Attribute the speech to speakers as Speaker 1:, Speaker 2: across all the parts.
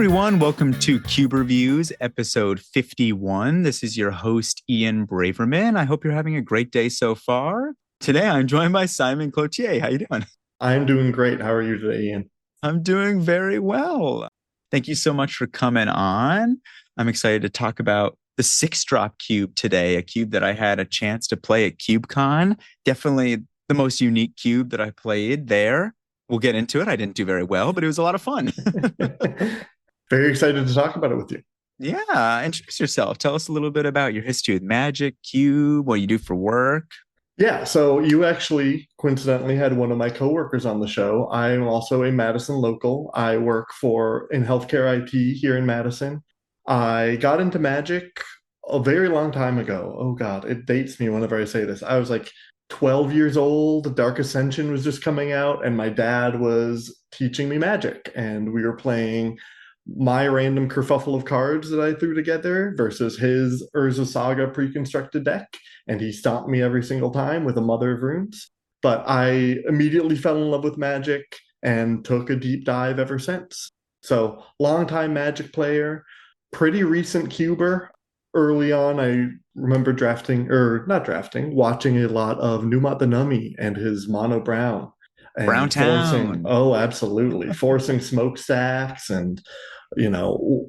Speaker 1: everyone. Welcome to Cuberviews, episode 51. This is your host, Ian Braverman. I hope you're having a great day so far. Today, I'm joined by Simon Cloutier. How you doing?
Speaker 2: I'm doing great. How are you today, Ian?
Speaker 1: I'm doing very well. Thank you so much for coming on. I'm excited to talk about the 6-drop cube today, a cube that I had a chance to play at CubeCon. Definitely the most unique cube that I played there. We'll get into it. I didn't do very well, but it was a lot of fun.
Speaker 2: Very excited to talk about it with you.
Speaker 1: Yeah, introduce yourself. Tell us a little bit about your history with Magic, Cube, what you do for work.
Speaker 2: Yeah, so you actually coincidentally had one of my coworkers on the show. I'm also a Madison local. I work in healthcare IT here in Madison. I got into Magic a very long time ago. Oh God, it dates me whenever I say this. I was like 12 years old. Dark Ascension was just coming out, and my dad was teaching me Magic, and we were playing my random kerfuffle of cards that I threw together versus his Urza Saga pre-constructed deck, and he stomped me every single time with a Mother of Runes. But I immediately fell in love with Magic and took a deep dive ever since. So, longtime Magic player, pretty recent cuber. Early on, I remember watching a lot of Numat the Nummy and his Mono Brown. And
Speaker 1: Browntown.
Speaker 2: absolutely, forcing smokestacks and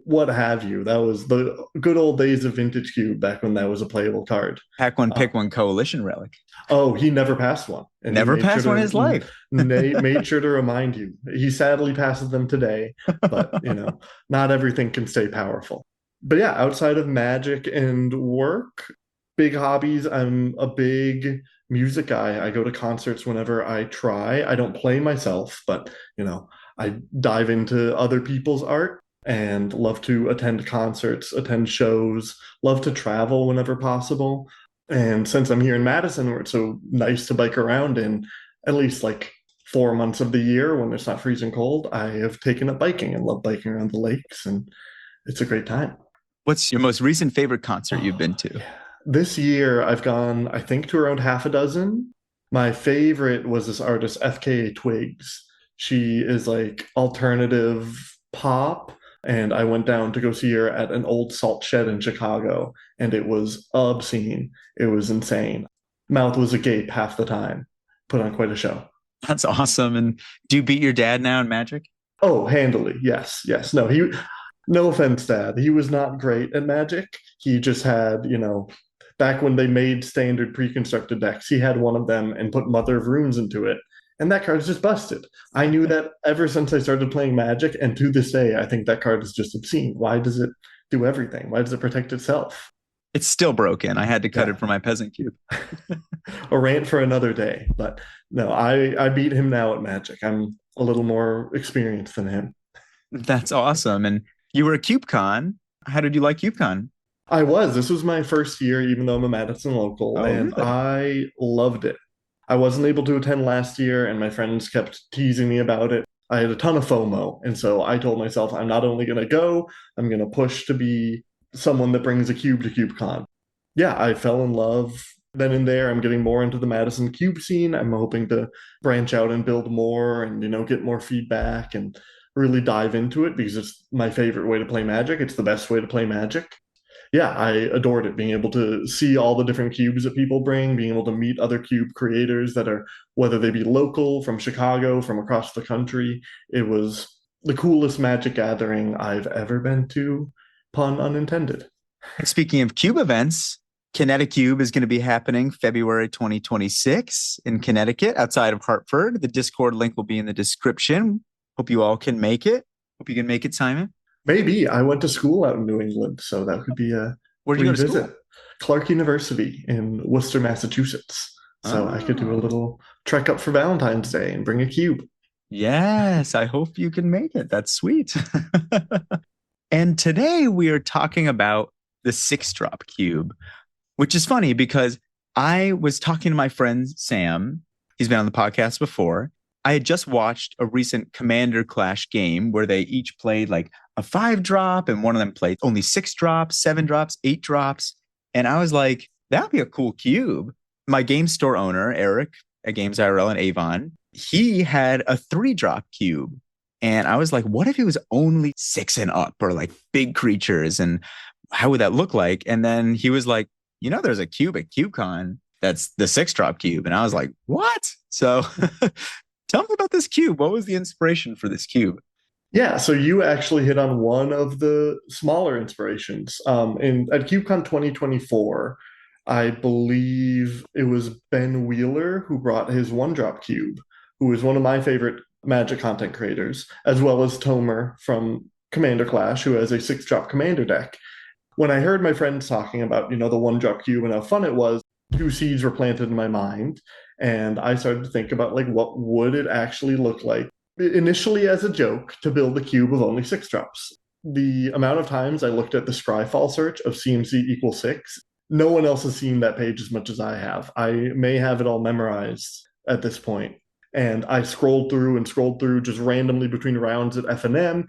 Speaker 2: what have you. That was the good old days of Vintage Cube back when that was a playable card.
Speaker 1: Pack one, pick one coalition relic.
Speaker 2: Oh, he never passed one.
Speaker 1: And never passed one in his life.
Speaker 2: Made sure to remind you. He sadly passes them today, but not everything can stay powerful. But yeah, outside of Magic and work, big hobbies. I'm a big music guy. I go to concerts whenever I try. I don't play myself, but I dive into other people's art and love to attend concerts, attend shows, love to travel whenever possible. And since I'm here in Madison, where it's so nice to bike around in at least like 4 months of the year when it's not freezing cold, I have taken up biking and love biking around the lakes, and it's a great time.
Speaker 1: What's your most recent favorite concert you've been to?
Speaker 2: This year, I've gone, I think, to around half a dozen. My favorite was this artist, FKA Twigs. She is like alternative pop, and I went down to go see her at an old salt shed in Chicago, and it was obscene. It was insane. Mouth was agape half the time. Put on quite a show.
Speaker 1: That's awesome. And do you beat your dad now in Magic?
Speaker 2: Oh, handily. Yes. No offense, Dad. He was not great at Magic. He just had, back when they made standard pre-constructed decks, he had one of them and put Mother of Runes into it. And that card's just busted. I knew that ever since I started playing Magic, and to this day, I think that card is just obscene. Why does it do everything? Why does it protect itself?
Speaker 1: It's still broken. I had to cut it for my peasant cube.
Speaker 2: A rant for another day. But no, I beat him now at Magic. I'm a little more experienced than him.
Speaker 1: That's awesome. And you were at CubeCon. How did you like CubeCon?
Speaker 2: This was my first year, even though I'm a Madison local, and
Speaker 1: really?
Speaker 2: I loved it. I wasn't able to attend last year, and my friends kept teasing me about it. I had a ton of FOMO, and so I told myself I'm not only going to go, I'm going to push to be someone that brings a cube to CubeCon. Yeah, I fell in love then and there. I'm getting more into the Madison Cube scene. I'm hoping to branch out and build more and, get more feedback and really dive into it because it's my favorite way to play Magic. It's the best way to play Magic. Yeah, I adored it, being able to see all the different cubes that people bring, being able to meet other cube creators that are, whether they be local, from Chicago, from across the country. It was the coolest Magic gathering I've ever been to, pun unintended.
Speaker 1: Speaking of cube events, ConnectiCube is going to be happening February 2026 in Connecticut outside of Hartford. The Discord link will be in the description. Hope you all can make it. Hope you can make it, Simon.
Speaker 2: Maybe. I went to school out in New England, so that could be a
Speaker 1: Where'd you go to school?
Speaker 2: Clark University in Worcester, Massachusetts. So I could do a little trek up for Valentine's Day and bring a cube.
Speaker 1: Yes, I hope you can make it. That's sweet. And today we are talking about the 6-drop cube, which is funny because I was talking to my friend Sam. He's been on the podcast before. I had just watched a recent Commander Clash game where they each played like a 5-drop, and one of them played only 6 drops, 7 drops, 8 drops. And I was like, that would be a cool cube. My game store owner, Eric, at Games IRL in Avon, he had a 3-drop cube. And I was like, what if it was only 6 and up or like big creatures? And how would that look like? And then he was like, there's a cube at CubeCon that's the 6-drop cube. And I was like, what? So tell me about this cube. What was the inspiration for this cube?
Speaker 2: Yeah, so you actually hit on one of the smaller inspirations. At KubeCon 2024, I believe it was Ben Wheeler who brought his one-drop cube, who is one of my favorite Magic content creators, as well as Tomer from Commander Clash, who has a 6-drop commander deck. When I heard my friends talking about, the one-drop cube and how fun it was, two seeds were planted in my mind, and I started to think about like what would it actually look like initially as a joke to build a cube of only 6-drops. The amount of times I looked at the Scryfall search of CMC equals 6, no one else has seen that page as much as I have. I may have it all memorized at this point. And I scrolled through just randomly between rounds at FNM.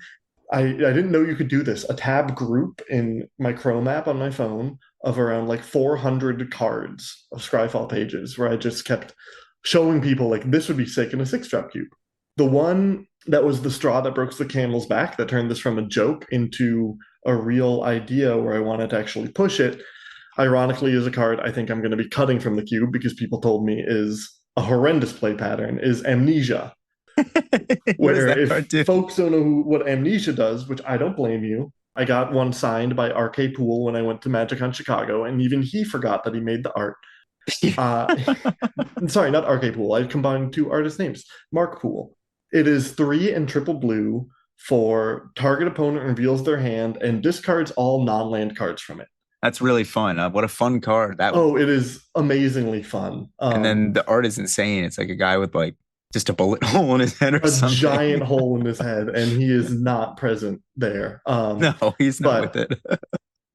Speaker 2: I didn't know you could do this. A tab group in my Chrome app on my phone of around like 400 cards of Scryfall pages where I just kept showing people like this would be sick in a 6-drop cube. The one that was the straw that broke the camel's back that turned this from a joke into a real idea where I wanted to actually push it, ironically, is a card I think I'm going to be cutting from the cube because people told me is a horrendous play pattern, is Amnesia. Where if folks don't know what Amnesia does, which I don't blame you, I got one signed by RK Poole when I went to MagicCon Chicago, and even he forgot that he made the art. Sorry, not RK Poole. I combined two artist names. Mark Poole. It is 3 and triple blue for target opponent reveals their hand and discards all non-land cards from it.
Speaker 1: That's really fun. What a fun card that
Speaker 2: was. Oh, it is amazingly fun.
Speaker 1: And then the art is insane. It's like a guy with like just a bullet hole in his head or something.
Speaker 2: A giant hole in his head, and he is not present there.
Speaker 1: No, he's not with it.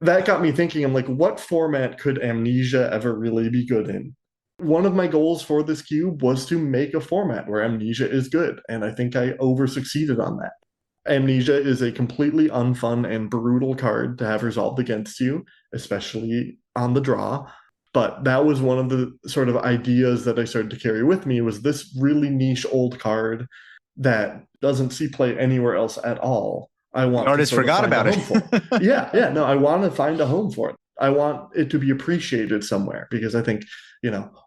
Speaker 2: That got me thinking, I'm like, what format could Amnesia ever really be good in? One of my goals for this cube was to make a format where Amnesia is good, and I think I over-succeeded on that. Amnesia is a completely unfun and brutal card to have resolved against you, especially on the draw. But that was one of the sort of ideas that I started to carry with me, was this really niche old card that doesn't see play anywhere else at all. I want
Speaker 1: the artist forgot about it.
Speaker 2: No, I want to find a home for it. I want it to be appreciated somewhere, because I think,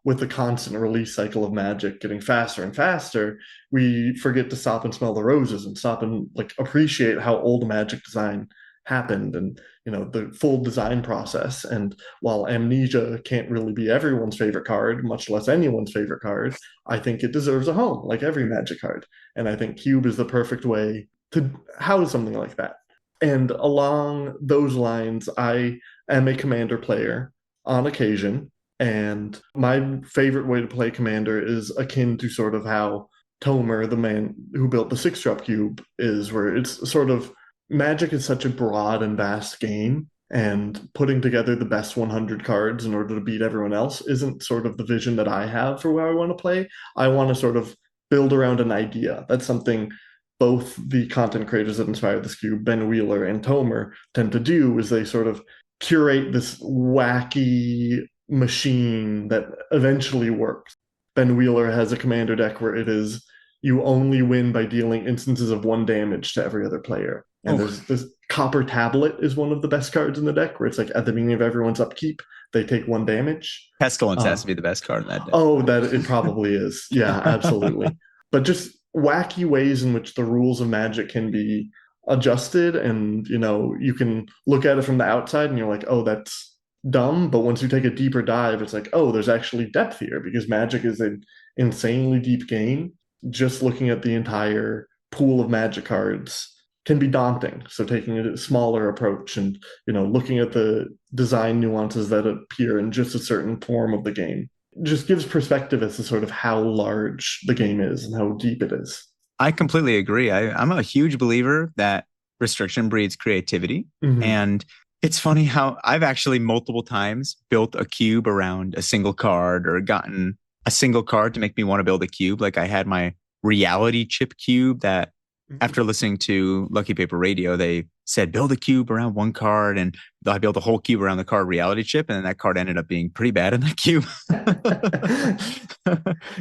Speaker 2: with the constant release cycle of Magic getting faster and faster, we forget to stop and smell the roses and stop and like appreciate how old Magic design happened and, the full design process. And while Amnesia can't really be everyone's favorite card, much less anyone's favorite card, I think it deserves a home like every Magic card. And I think Cube is the perfect way to house something like that. And along those lines, I am a Commander player on occasion. And my favorite way to play Commander is akin to sort of how Tomer, the man who built the 6-drop cube, is, where it's sort of Magic is such a broad and vast game, and putting together the best 100 cards in order to beat everyone else isn't sort of the vision that I have for where I want to play. I want to sort of build around an idea. That's something both the content creators that inspired this cube, Ben Wheeler and Tomer, tend to do, is they sort of curate this wacky machine that eventually works. Ben Wheeler has a commander deck where it is you only win by dealing instances of 1 damage to every other player. And there's this Copper Tablet is one of the best cards in the deck, where it's like at the beginning of everyone's upkeep, they take 1 damage.
Speaker 1: Pestilence has to be the best card in that deck.
Speaker 2: Oh, that it probably is. Yeah, absolutely. But just wacky ways in which the rules of Magic can be adjusted, and you can look at it from the outside and you're like, oh, that's dumb, but once you take a deeper dive, it's like, oh, there's actually depth here, because Magic is an insanely deep game. Just looking at the entire pool of Magic cards can be daunting. So taking a smaller approach and looking at the design nuances that appear in just a certain form of the game just gives perspective as to sort of how large the game is and how deep it is.
Speaker 1: I completely agree. I'm a huge believer that restriction breeds creativity. Mm-hmm. And it's funny how I've actually multiple times built a cube around a single card, or gotten a single card to make me want to build a cube. Like I had my reality chip cube that after listening to Lucky Paper Radio, they said, build a cube around 1 card. And I built a whole cube around the card reality chip. And then that card ended up being pretty bad in that cube.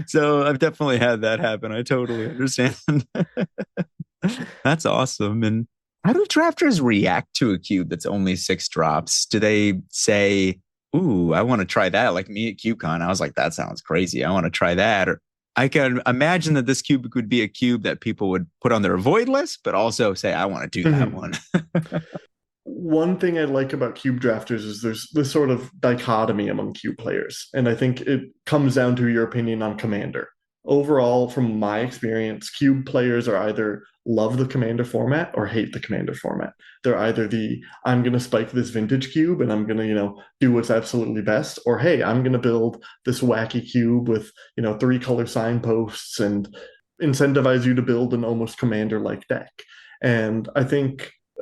Speaker 1: So I've definitely had that happen. I totally understand. That's awesome. And how do drafters react to a cube that's only 6 drops? Do they say, "Ooh, I want to try that"? Like me at CubeCon, I was like, "That sounds crazy. I want to try that." Or I can imagine that this cube would be a cube that people would put on their avoid list, but also say, "I want to do that
Speaker 2: Mhm.
Speaker 1: one."
Speaker 2: One thing I like about cube drafters is there's this sort of dichotomy among cube players, and I think it comes down to your opinion on Commander. Overall, from my experience, cube players are either love the Commander format or hate the Commander format. They're either the I'm going to spike this vintage cube and I'm going to, do what's absolutely best, or hey, I'm going to build this wacky cube with, 3 color signposts and incentivize you to build an almost Commander-like deck. And I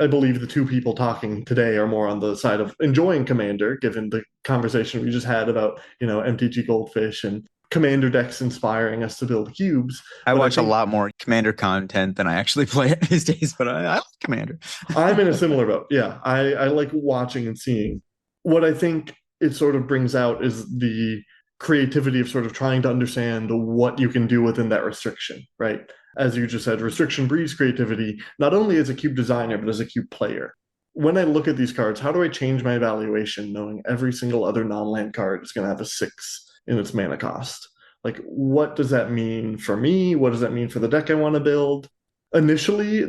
Speaker 2: believe the two people talking today are more on the side of enjoying Commander, given the conversation we just had about, MTG Goldfish and Commander decks inspiring us to build cubes.
Speaker 1: I
Speaker 2: But I
Speaker 1: watch a
Speaker 2: think
Speaker 1: lot more Commander content than I actually play it these days, but I like Commander.
Speaker 2: I'm in a similar boat. Yeah, I like watching and seeing. What I think it sort of brings out is the creativity of sort of trying to understand what you can do within that restriction, right? As you just said, restriction breeds creativity, not only as a cube designer, but as a cube player. When I look at these cards, how do I change my evaluation knowing every single other non-land card is going to have a 6 in its mana cost? Like, what does that mean for me? What does that mean for the deck I want to build? Initially,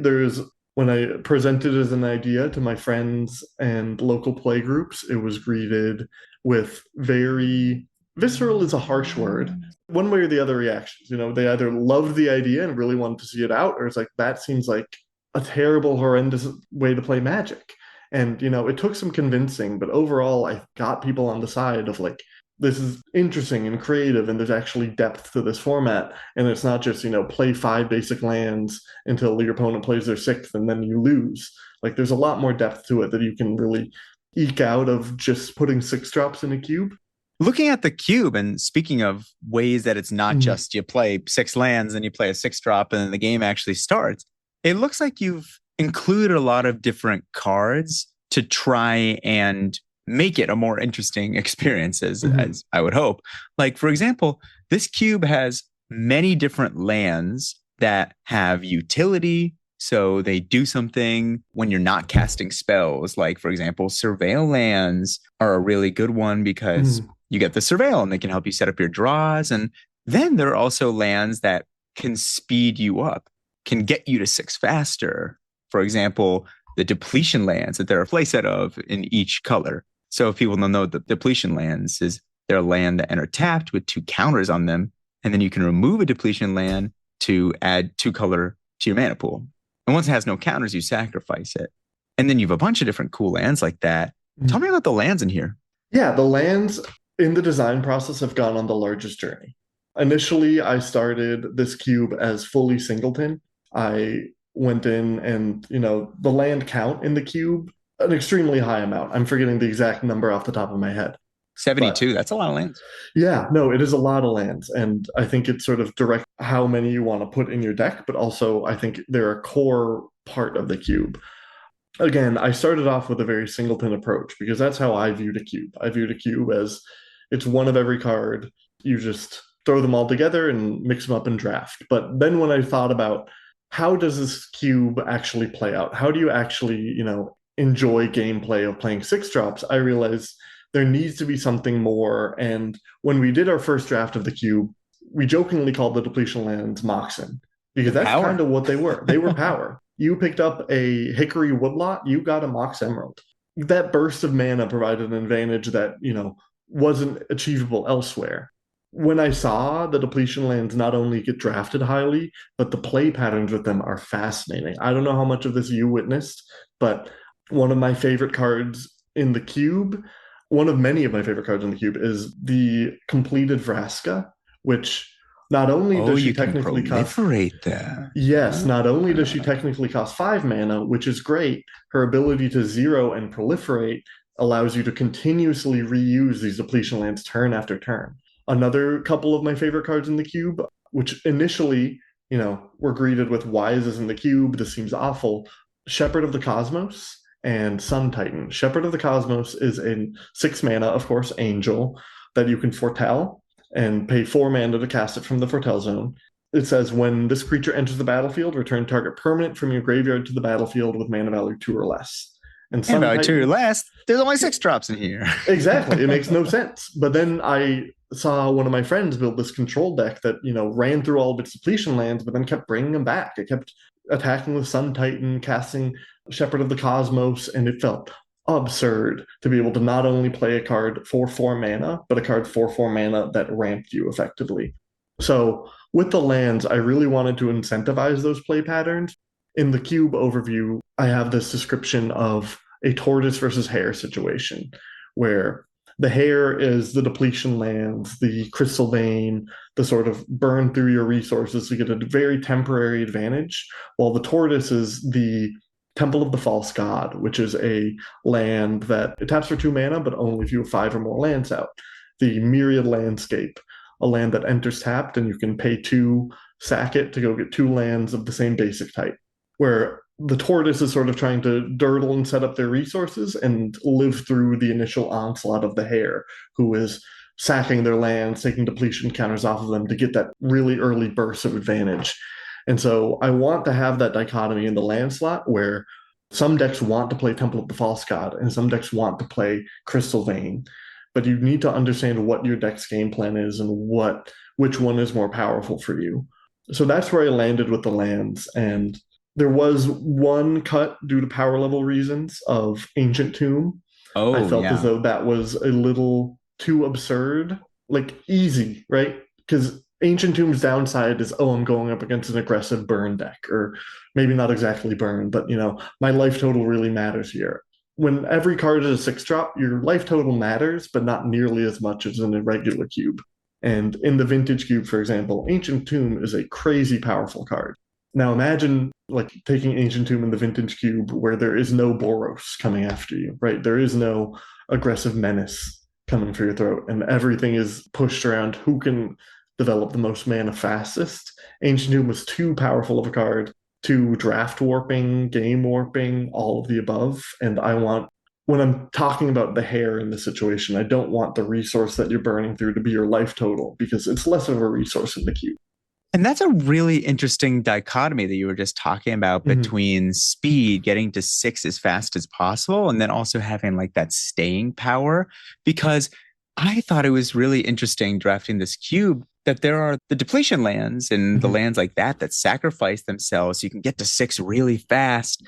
Speaker 2: when I presented as an idea to my friends and local play groups, it was greeted with very visceral is a harsh word. One way or the other reactions. They either loved the idea and really wanted to see it out, or it's like, that seems like a terrible, horrendous way to play Magic. And, it took some convincing, but overall, I got people on the side of like, this is interesting and creative, and there's actually depth to this format. And it's not just, play 5 basic lands until your opponent plays their 6th and then you lose. Like, there's a lot more depth to it that you can really eke out of just putting 6 drops in a cube.
Speaker 1: Looking at the cube, and speaking of ways that it's not
Speaker 2: Mm.
Speaker 1: just you play 6 lands and you play a 6 drop and then the game actually starts, it looks like you've included a lot of different cards to try and make it a more interesting experience,
Speaker 2: Mhm.
Speaker 1: as I would hope. Like, for example, this cube has many different lands that have utility. So they do something when you're not casting spells. Like, for example, surveil lands are a really good one because
Speaker 2: Mhm.
Speaker 1: you get the surveil and they can help you set up your draws. And then there are also lands that can speed you up, can get you to 6 faster. For example, the depletion lands that there are a playset of in each color. So if people don't know, the depletion lands is they're a land that enter tapped with 2 counters on them, and then you can remove a depletion land to add 2 color to your mana pool. And once it has no counters, you sacrifice it. And then you have a bunch of different cool lands like that. Tell me
Speaker 2: Mhm.
Speaker 1: about the lands in here.
Speaker 2: Yeah, the lands in the design process have gone on the largest journey. Initially, I started this cube as fully singleton. I went in and, the land count in the cube, an extremely high amount. I'm forgetting the exact number off the top of my head. But
Speaker 1: 72, that's a lot of lands.
Speaker 2: yeah, no, it is a lot of lands. And I think it sort of directs how many you want to put in your deck, but also I think they're a core part of the cube. Again, I started off with a very singleton approach because that's how I viewed a cube. I viewed a cube as it's one of every card. You just throw them all together and mix them up and draft. But then when I thought about how does this cube actually play out? How do you actually, enjoy gameplay of playing 6 drops? I realized there needs to be something more. And when we did our first draft of the cube, we jokingly called the depletion lands Moxen because
Speaker 1: They're
Speaker 2: that's kind
Speaker 1: power.
Speaker 2: of what they were. They were power. You picked up a Hickory Woodlot, you got a Mox Emerald. That burst of mana provided an advantage that, wasn't achievable elsewhere. When I saw the depletion lands not only get drafted highly, but the play patterns with them are fascinating. I don't know how much of this you witnessed, but one of my favorite cards in the cube, one of many of my favorite cards in the cube, is the completed Vraska, which not only
Speaker 1: Oh,
Speaker 2: does she
Speaker 1: you can
Speaker 2: technically cost
Speaker 1: proliferate that.
Speaker 2: Yes,
Speaker 1: Ah.
Speaker 2: not only does she technically cost 5 mana, which is great, her ability to zero and proliferate allows you to continuously reuse these depletion lands turn after turn. Another couple of my favorite cards in the cube, which initially, were greeted with why is this in the cube? This seems awful. Shepherd of the Cosmos and Sun Titan. Shepherd of the Cosmos is a 6 mana, of course, angel that you can foretell and pay 4 mana to cast it from the foretell zone. It says when this creature enters the battlefield, return target permanent from your graveyard to the battlefield with mana value 2 or less. And
Speaker 1: And
Speaker 2: Sun
Speaker 1: about two
Speaker 2: Titan,
Speaker 1: last, there's only 6 drops in here.
Speaker 2: exactly. It makes no sense. But then I saw one of my friends build this control deck that, ran through all of its depletion lands, but then kept bringing them back. It kept attacking with Sun Titan, casting Shepherd of the Cosmos, and it felt absurd to be able to not only play a card for 4 mana, but a card for 4 mana that ramped you effectively. So with the lands, I really wanted to incentivize those play patterns. In the cube overview, I have this description of a tortoise versus hare situation where the hare is the depletion lands, the crystal vein, the sort of burn through your resources to get a very temporary advantage, while the tortoise is the Temple of the False God, which is a land that it taps for 2 mana, but only if you have 5 or more lands out. The Myriad Landscape, a land that enters tapped and you can pay 2, sack it to go get 2 lands of the same basic type, where the tortoise is sort of trying to durdle and set up their resources and live through the initial onslaught of the hare, who is sacking their lands, taking depletion counters off of them to get that really early burst of advantage. And so I want to have that dichotomy in the land slot where some decks want to play Temple of the False God and some decks want to play Crystal Vein. But you need to understand what your deck's game plan is and which one is more powerful for you. So that's where I landed with the lands. And there was one cut due to power level reasons of Ancient Tomb. I
Speaker 1: Oh,
Speaker 2: felt as
Speaker 1: yeah.
Speaker 2: though that was a little too absurd, like easy, right? Because Ancient Tomb's downside is, oh, I'm going up against an aggressive burn deck, or maybe not exactly burn, but my life total really matters here. When every card is a 6 drop, your life total matters, but not nearly as much as in a regular cube. And in the Vintage Cube, for example, Ancient Tomb is a crazy powerful card. Now imagine like taking Ancient Tomb in the Vintage Cube where there is no Boros coming after you, right? There is no aggressive menace coming for your throat, and everything is pushed around who can develop the most mana fastest. Ancient Tomb was too powerful of a card to draft warping, game warping, all of the above. And when I'm talking about the hare in the situation, I don't want the resource that you're burning through to be your life total because it's less of a resource in the queue.
Speaker 1: And that's a really interesting dichotomy that you were just talking about
Speaker 2: Mm-hmm.
Speaker 1: between speed, getting to 6 as fast as possible, and then also having like that staying power. Because I thought it was really interesting drafting this cube that there are the depletion lands and the
Speaker 2: Mm-hmm.
Speaker 1: lands like that sacrifice themselves. So you can get to 6 really fast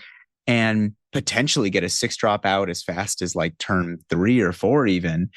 Speaker 1: and potentially get a 6 drop out as fast as like turn 3 or 4 even.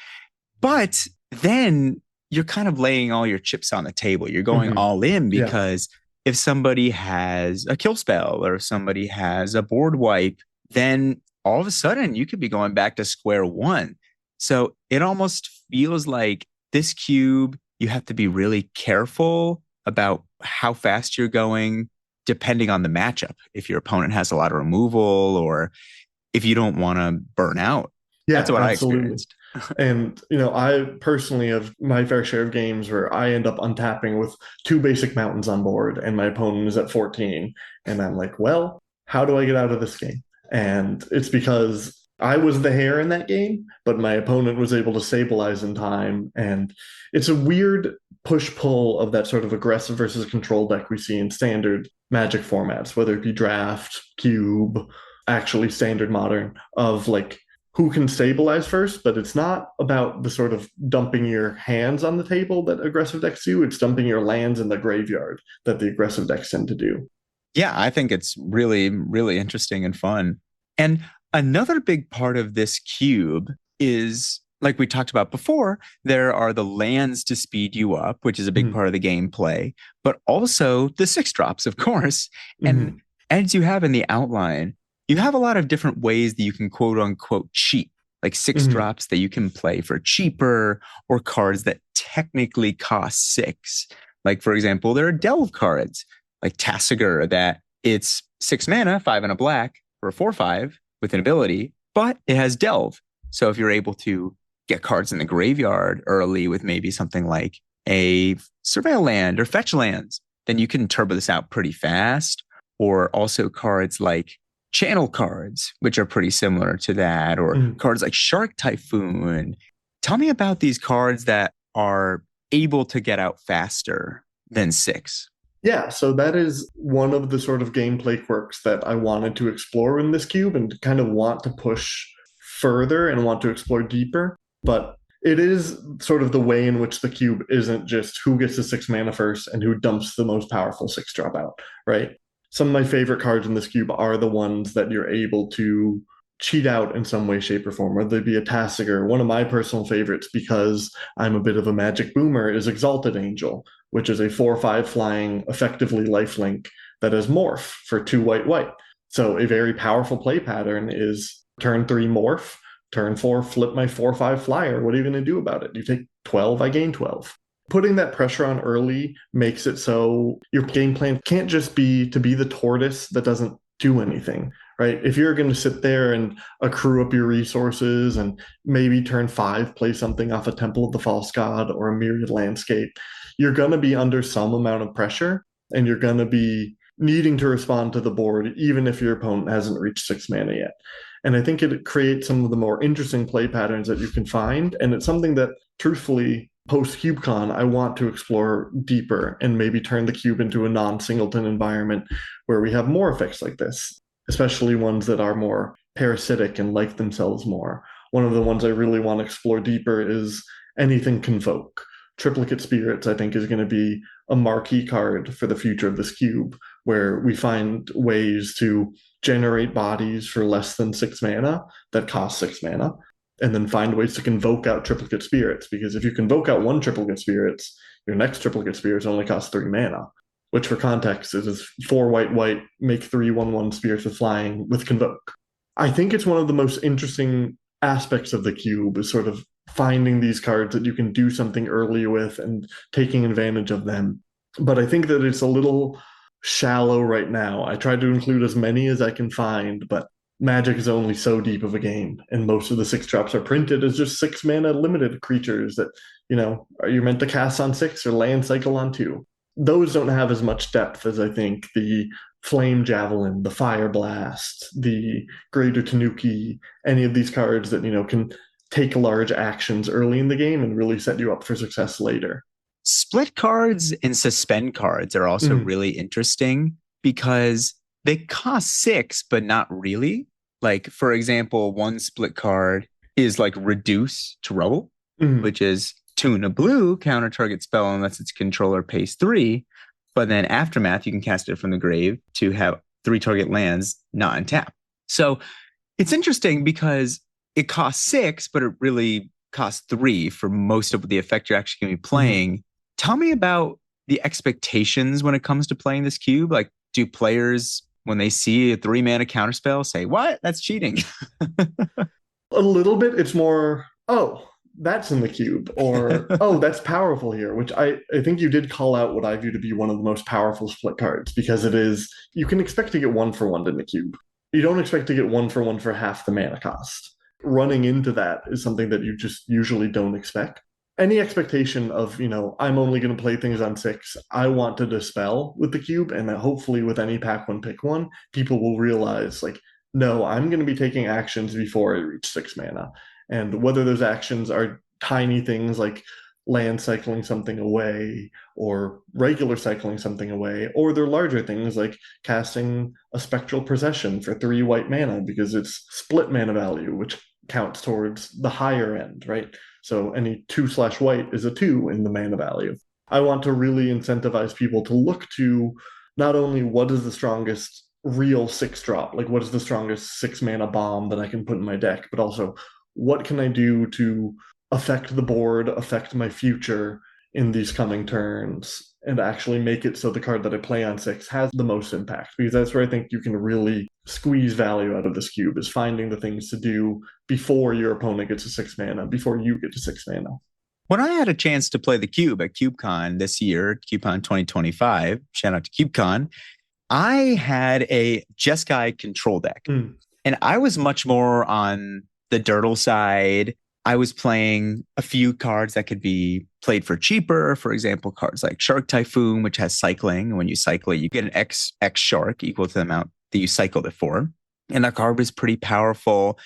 Speaker 1: But then you're kind of laying all your chips on the table. You're going
Speaker 2: Mm-hmm.
Speaker 1: all in
Speaker 2: Yeah.
Speaker 1: because if somebody has a kill spell or if somebody has a board wipe, then all of a sudden you could be going back to square one. So it almost feels like this cube, you have to be really careful about how fast you're going, depending on the matchup. If your opponent has a lot of removal or if you don't want to burn out. That's
Speaker 2: Yeah,
Speaker 1: what I
Speaker 2: absolutely.
Speaker 1: experienced.
Speaker 2: And, I personally have my fair share of games where I end up untapping with 2 basic mountains on board and my opponent is at 14. And I'm like, well, how do I get out of this game? And it's because I was the hare in that game, but my opponent was able to stabilize in time. And it's a weird push pull of that sort of aggressive versus control deck we see in standard Magic formats, whether it be draft, cube, actually standard modern, of like who can stabilize first, but it's not about the sort of dumping your hands on the table that aggressive decks do. It's dumping your lands in the graveyard that the aggressive decks tend to do.
Speaker 1: Yeah, I think it's really, really interesting and fun. And another big part of this cube is, like we talked about before, there are the lands to speed you up, which is a big
Speaker 2: Mm-hmm.
Speaker 1: part of the gameplay, but also the 6 drops, of course. And
Speaker 2: Mm-hmm.
Speaker 1: as you have in the outline, you have a lot of different ways that you can quote unquote cheat, like six
Speaker 2: Mm-hmm.
Speaker 1: drops that you can play for cheaper or cards that technically cost 6. Like, for example, there are delve cards like Tassiger that it's 6 mana, 5 and a black for a 4/5 with an ability, but it has delve. So if you're able to get cards in the graveyard early with maybe something like a surveil land or fetch lands, then you can turbo this out pretty fast. Or also cards like channel cards, which are pretty similar to that, or
Speaker 2: Mm-hmm.
Speaker 1: cards like Shark Typhoon. Tell me about these cards that are able to get out faster than 6.
Speaker 2: Yeah, so that is one of the sort of gameplay quirks that I wanted to explore in this cube and kind of want to push further and want to explore deeper. But it is sort of the way in which the cube isn't just who gets the 6 mana first and who dumps the most powerful 6 drop out, right? Some of my favorite cards in this cube are the ones that you're able to cheat out in some way, shape, or form, whether they be a Tassiger. One of my personal favorites, because I'm a bit of a magic boomer, is Exalted Angel, which is a 4/5 flying, effectively lifelink that has morph for 2 white. So a very powerful play pattern is turn 3 morph, turn 4 flip my 4/5 flyer. What are you going to do about it? You take 12, I gain 12. Putting that pressure on early makes it so your game plan can't just be to be the tortoise that doesn't do anything, right? If you're going to sit there and accrue up your resources and maybe turn 5 play something off a Temple of the False God or a Myriad Landscape, you're going to be under some amount of pressure and you're going to be needing to respond to the board even if your opponent hasn't reached 6 mana yet. And I think it creates some of the more interesting play patterns that you can find. And it's something that, truthfully, post CubeCon, I want to explore deeper and maybe turn the cube into a non-singleton environment where we have more effects like this, especially ones that are more parasitic and like themselves more. One of the ones I really want to explore deeper is anything Convoke. Triplicate Spirits, I think, is going to be a marquee card for the future of this cube, where we find ways to generate bodies for less than 6 mana that cost 6 mana, and then find ways to convoke out Triplicate Spirits. Because if you convoke out one Triplicate Spirits, your next Triplicate Spirits only costs 3 mana, which for context is 4 white, make 3/1/1 spirits with flying with Convoke. I think it's one of the most interesting aspects of the cube is sort of finding these cards that you can do something early with and taking advantage of them. But I think that it's a little shallow right now. I try to include as many as I can find, but Magic is only so deep of a game, and most of the 6 drops are printed as just 6 mana limited creatures that, are you meant to cast on 6 or land cycle on 2? Those don't have as much depth as I think the Flame Javelin, the Fire Blast, the Greater Tanuki, any of these cards that, can take large actions early in the game and really set you up for success later.
Speaker 1: Split cards and suspend cards are also really interesting because they cost 6, but not really. Like, for example, one split card is like Reduce to Rubble, which is tune a blue, counter target spell unless its controller pays 3. But then Aftermath, you can cast it from the grave to have 3 target lands not untap. So it's interesting because it costs 6, but it really costs 3 for most of the effect you're actually going to be playing. Tell me about the expectations when it comes to playing this cube. Like, do players, when they see a 3 mana counterspell, say, what? That's cheating?
Speaker 2: A little bit. It's more, oh, that's in the cube, or oh, that's powerful here, which I think you did call out what I view to be one of the most powerful split cards, because it is, you can expect to get 1-for-1 in the cube. You don't expect to get 1-for-1 for half the mana cost. Running into that is something that you just usually don't expect. Any expectation of, I'm only going to play things on 6, I want to dispel with the cube, and that hopefully with any pack one, pick one, people will realize, like, no, I'm going to be taking actions before I reach 6 mana. And whether those actions are tiny things like land cycling something away or regular cycling something away, or they're larger things like casting a Spectral Procession for 3 white mana because it's split mana value, which counts towards the higher end, right? So any 2/white is a 2 in the mana value. I want to really incentivize people to look to not only what is the strongest real 6-drop, like what is the strongest 6 mana bomb that I can put in my deck, but also what can I do to affect the board, affect my future in these coming turns, and actually make it so the card that I play on 6 has the most impact. Because that's where I think you can really squeeze value out of this cube, is finding the things to do before your opponent gets to 6 mana, before you get to 6 mana.
Speaker 1: When I had a chance to play the cube at CubeCon this year, CubeCon 2025, shout out to CubeCon, I had a Jeskai control deck. And I was much more on the Dirtle side. I was playing a few cards that could be played for cheaper. For example, cards like Shark Typhoon, which has cycling. When you cycle it, you get an X shark equal to the amount that you cycled it for. And that card was pretty powerful.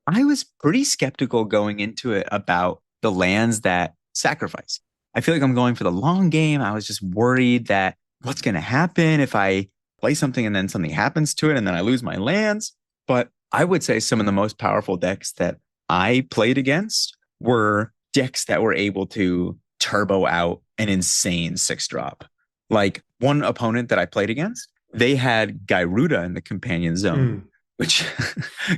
Speaker 1: I was pretty skeptical going into it about the lands that sacrifice. I feel like I'm going for the long game. I was just worried that what's going to happen if I play something and then something happens to it and then I lose my lands? But I would say some of the most powerful decks that I played against were decks that were able to turbo out an insane 6-drop. Like one opponent that I played against, they had Gyruda in the companion zone,
Speaker 2: Mm.
Speaker 1: which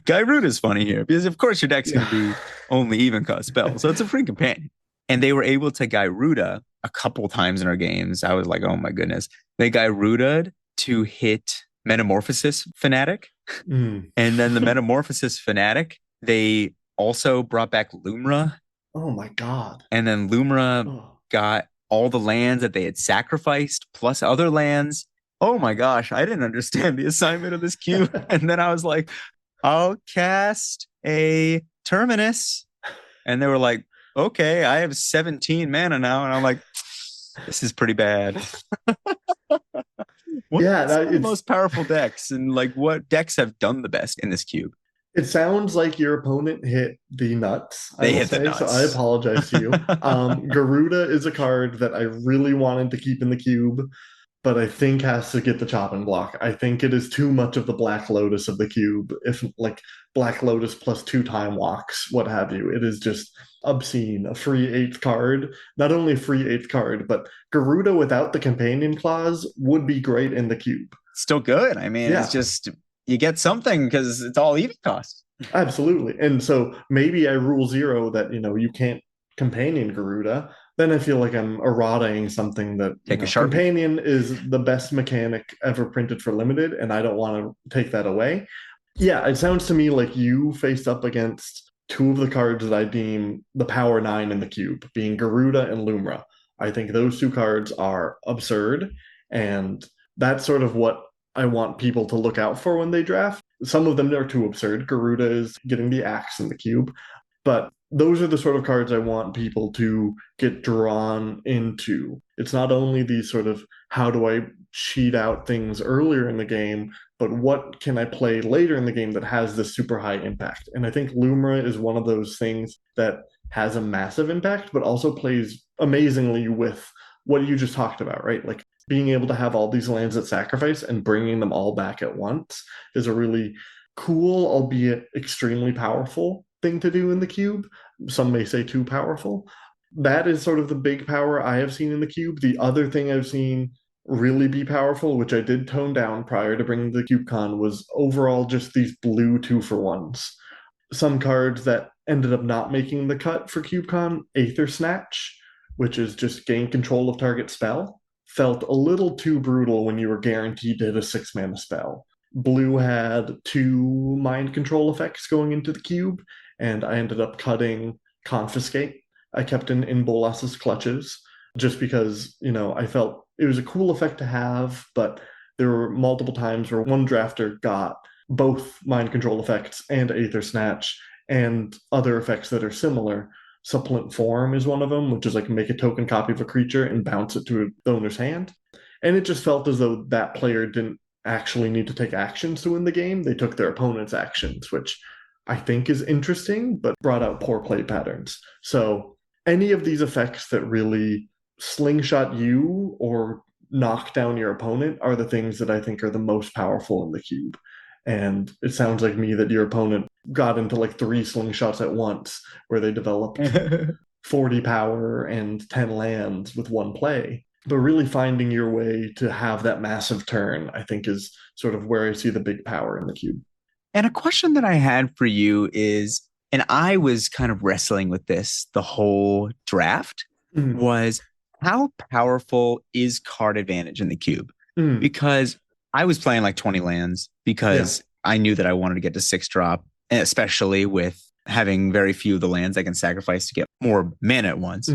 Speaker 1: Gyruda is funny here because, of course, your deck's going
Speaker 2: Yeah.
Speaker 1: to be only even cost spells. So it's a free companion. And they were able to Gyruda a couple times in our games. I was like, oh my goodness. They Gyruda to hit Metamorphosis Fanatic.
Speaker 2: Mm.
Speaker 1: And then the Metamorphosis Fanatic, they also brought back Lumra.
Speaker 2: Oh my God.
Speaker 1: And then Lumra
Speaker 2: Oh.
Speaker 1: got all the lands that they had sacrificed plus other lands. Oh my gosh, I didn't understand the assignment of this cube. And then I was like, I'll cast a Terminus. And they were like, okay, I have 17 mana now. And I'm like, this is pretty bad. What
Speaker 2: Yeah,
Speaker 1: are the most powerful decks and like what decks have done the best in this cube?
Speaker 2: it sounds like your opponent hit the nuts, I
Speaker 1: They
Speaker 2: will
Speaker 1: hit the
Speaker 2: say. So I
Speaker 1: nuts.
Speaker 2: apologize to you. Garuda is a card that I really wanted to keep in the cube, but I think has to get the chopping block. I think it is too much of the Black Lotus of the cube. If like Black Lotus plus 2 time walks, what have you. It is just obscene. A free eighth card. Not only a free eighth card, but Garuda without the companion clause would be great in the cube.
Speaker 1: Still good. I mean, it's
Speaker 2: Yeah.
Speaker 1: just you get something because it's all even cost.
Speaker 2: Absolutely. And so maybe I rule zero that, you can't companion Garuda. Then I feel like I'm eroding something that,
Speaker 1: Take a Sharpie.
Speaker 2: companion is the best mechanic ever printed for limited, and I don't want to take that away. Yeah, it sounds to me like you faced up against two of the cards that I deem the power 9 in the cube, being Garuda and Lumra. I think those two cards are absurd, and that's sort of what I want people to look out for when they draft. Some of them are too absurd. Garuda is getting the axe in the cube, but those are the sort of cards I want people to get drawn into. It's not only these sort of how do I cheat out things earlier in the game, but what can I play later in the game that has this super high impact? And I think Lumra is one of those things that has a massive impact, but also plays amazingly with what you just talked about, right? Like being able to have all these lands at sacrifice and bringing them all back at once is a really cool, albeit extremely powerful thing to do in the cube. Some may say too powerful. That is sort of the big power I have seen in the cube. The other thing I've seen really be powerful, which I did tone down prior to bringing the CubeCon, was overall just these blue 2-for-1s. Some cards that ended up not making the cut for CubeCon, Aether Snatch, which is just gain control of target spell, felt a little too brutal when you were guaranteed to hit a 6-mana spell. Blue had 2 mind control effects going into the cube, and I ended up cutting Confiscate. I kept in Bolas's clutches just because, I felt it was a cool effect to have, but there were multiple times where one drafter got both mind control effects and Aether Snatch and other effects that are similar. Supplant Form is one of them, which is like make a token copy of a creature and bounce it to the owner's hand. And it just felt as though that player didn't actually need to take actions to win the game. They took their opponent's actions, which I think is interesting, but brought out poor play patterns. So any of these effects that really slingshot you or knock down your opponent are the things that I think are the most powerful in the cube. And it sounds like me that your opponent got into like 3 slingshots at once where they developed 40 power and 10 lands with one play. But really finding your way to have that massive turn, I think, is sort of where I see the big power in the cube.
Speaker 1: And a question that I had for you is, and I was kind of wrestling with this the whole draft, was how powerful is card advantage in the cube? Because I was playing like 20 lands because I knew that I wanted to get to 6-drop, especially with having very few of the lands I can sacrifice to get more mana at once.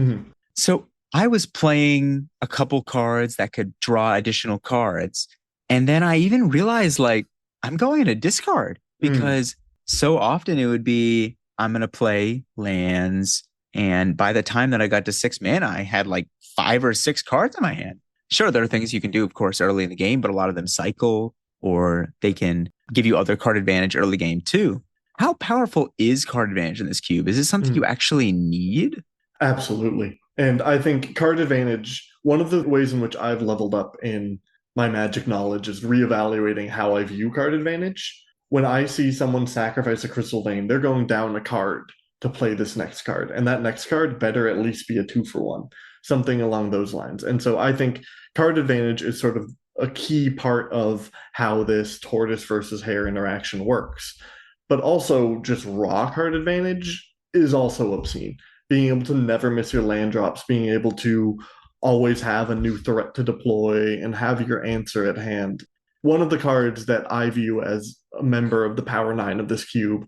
Speaker 1: So I was playing a couple cards that could draw additional cards. And then I even realized like I'm going to discard because so often it would be I'm going to play lands. And by the time that I got to 6 mana, I had like 5 or 6 cards in my hand. Sure, there are things you can do, of course, early in the game, but a lot of them cycle or they can give you other card advantage early game too. How powerful is card advantage in this cube? Is it something you actually need?
Speaker 2: Absolutely. And I think card advantage One of the ways in which I've leveled up in my Magic knowledge is reevaluating how I view card advantage. When I see someone sacrifice a Crystal Vein, they're going down a card to play this next card. And that next card better at least be a 2-for-1, something along those lines. And so I think card advantage is sort of a key part of how this tortoise versus hare interaction works. But also, just raw card advantage is also obscene. Being able to never miss your land drops, being able to always have a new threat to deploy and have your answer at hand. One of the cards that I view as a member of the Power 9 of this cube,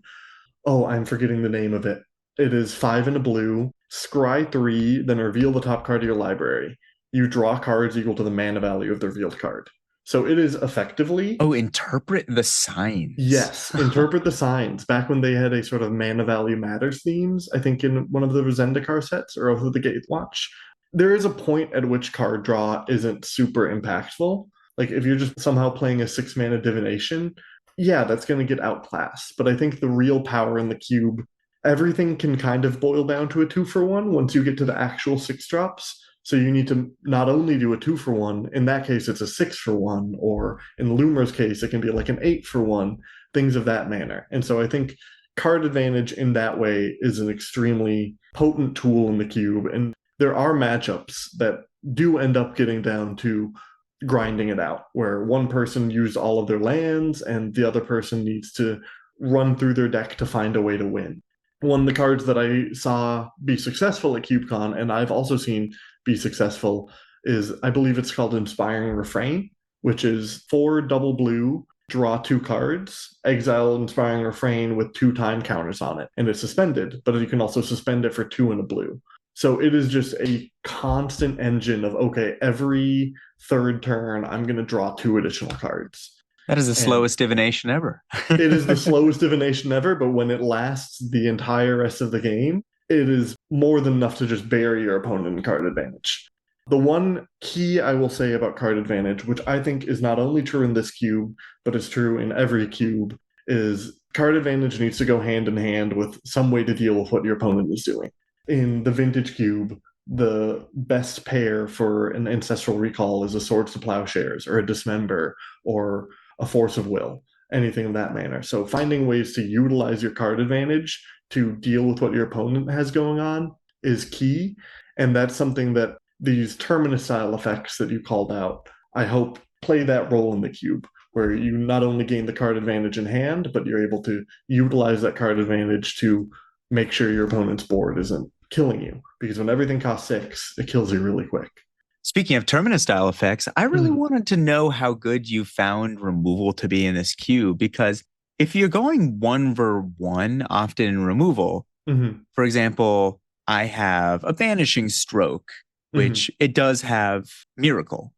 Speaker 2: oh, I'm forgetting the name of it. It is 5 and a blue, scry 3, then reveal the top card of your library. You draw cards equal to the mana value of the revealed card. So it is effectively...
Speaker 1: Oh, interpret the signs.
Speaker 2: Yes, interpret the signs. Back when they had a sort of mana value matters themes, I think in one of the Zendikar sets or Oath of the Gatewatch, there is a point at which card draw isn't super impactful. Like if you're just somehow playing a 6-mana divination, yeah, that's going to get outclassed. But I think the real power in the cube, everything can kind of boil down to a 2-for-1 once you get to the actual 6-drops. So you need to not only do a 2-for-1, in that case it's a 6-for-1, or in Lumer's case it can be like an 8-for-1, things of that manner. And so I think card advantage in that way is an extremely potent tool in the cube. And there are matchups that do end up getting down to grinding it out, where one person used all of their lands and the other person needs to run through their deck to find a way to win. One of the cards that I saw be successful at CubeCon, and I've also seen be successful, is, I believe it's called Inspiring Refrain, which is 4 double blue, draw 2 cards, exile Inspiring Refrain with 2 time counters on it, and it's suspended, but you can also suspend it for 2 and a blue. So it is just a constant engine of, okay, every third turn, I'm going to draw 2 additional cards.
Speaker 1: That is the slowest divination ever.
Speaker 2: It is the slowest divination ever, but when it lasts the entire rest of the game, it is more than enough to just bury your opponent in card advantage. The one key I will say about card advantage, which I think is not only true in this cube, but is true in every cube, is card advantage needs to go hand in hand with some way to deal with what your opponent is doing. In the Vintage Cube, the best pair for an Ancestral Recall is a Swords to Plowshares, or a Dismember, or a Force of Will, anything of that manner. So finding ways to utilize your card advantage to deal with what your opponent has going on is key. And that's something that these Terminus style effects that you called out, I hope play that role in the cube, where you not only gain the card advantage in hand, but you're able to utilize that card advantage to make sure your opponent's board isn't killing you. Because when everything costs 6, it kills you really quick.
Speaker 1: Speaking of Terminus style effects, I really wanted to know how good you found removal to be in this cube, because if you're going 1v1 often in removal, for example, I have a Vanishing Stroke, which it does have Miracle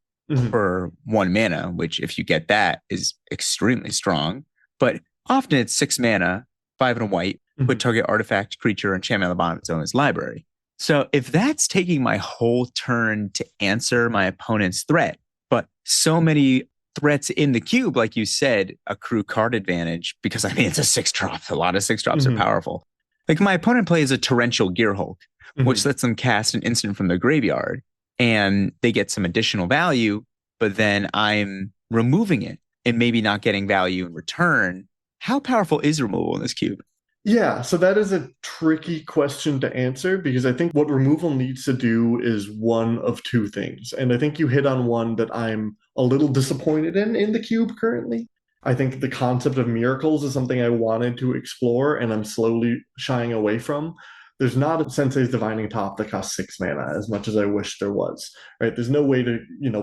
Speaker 1: for 1 mana, which if you get that is extremely strong. But often it's 6 mana, 5 and a white, put target artifact, creature, enchantment on the bottom of its own as library. So if that's taking my whole turn to answer my opponent's threat, but so many threats in the cube, like you said, accrue card advantage, because I mean, it's a 6-drop. A lot of 6-drops are powerful. Like my opponent plays a Torrential Gearhulk, which lets them cast an instant from their graveyard, and they get some additional value, but then I'm removing it and maybe not getting value in return. How powerful is removal in this cube?
Speaker 2: Yeah, so that is a tricky question to answer, because I think what removal needs to do is one of 2 things. And I think you hit on one that I'm a little disappointed in the cube currently. I think the concept of miracles is something I wanted to explore and I'm slowly shying away from. There's not a Sensei's Divining Top that costs 6 mana as much as I wish there was, right? There's no way to,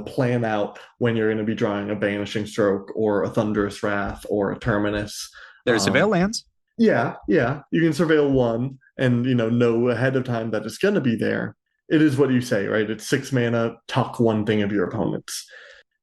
Speaker 2: plan out when you're going to be drawing a Banishing Stroke or a Thunderous Wrath or a Terminus.
Speaker 1: There's Surveil lands.
Speaker 2: Yeah. You can surveil 1 and, know ahead of time that it's going to be there. It is what you say, right? It's 6 mana, tuck 1 thing of your opponent's.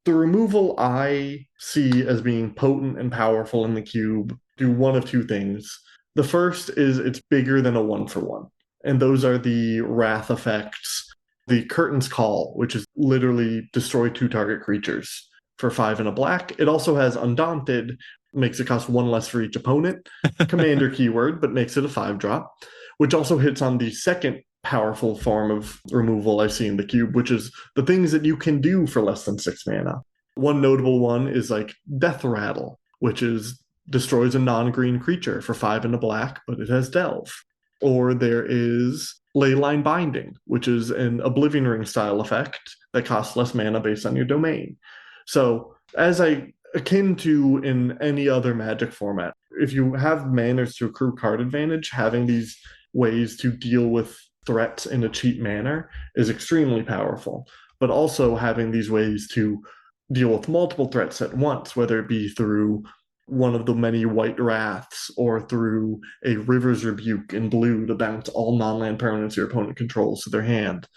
Speaker 2: The removal I see as being potent and powerful in the cube do one of 2 things. The first is it's bigger than a 1-for-1. And those are the Wrath effects, the Curtain's Call, which is literally destroy 2 target creatures for 5 and a black. It also has Undaunted, makes it cost 1 less for each opponent. Commander keyword, but makes it a 5-drop, which also hits on the second powerful form of removal I see in the cube, which is the things that you can do for less than 6 mana. One notable one is like Death Rattle, which is destroys a non-green creature for 5 and a black, but it has Delve. Or there is Leyline Binding, which is an Oblivion Ring style effect that costs less mana based on your domain. So, as I akin to in any other Magic format, if you have manners to accrue card advantage, having these ways to deal with threats in a cheap manner is extremely powerful. But also having these ways to deal with multiple threats at once, whether it be through one of the many White Wraths or through a River's Rebuke in blue to bounce all non-land permanents your opponent controls to their hand.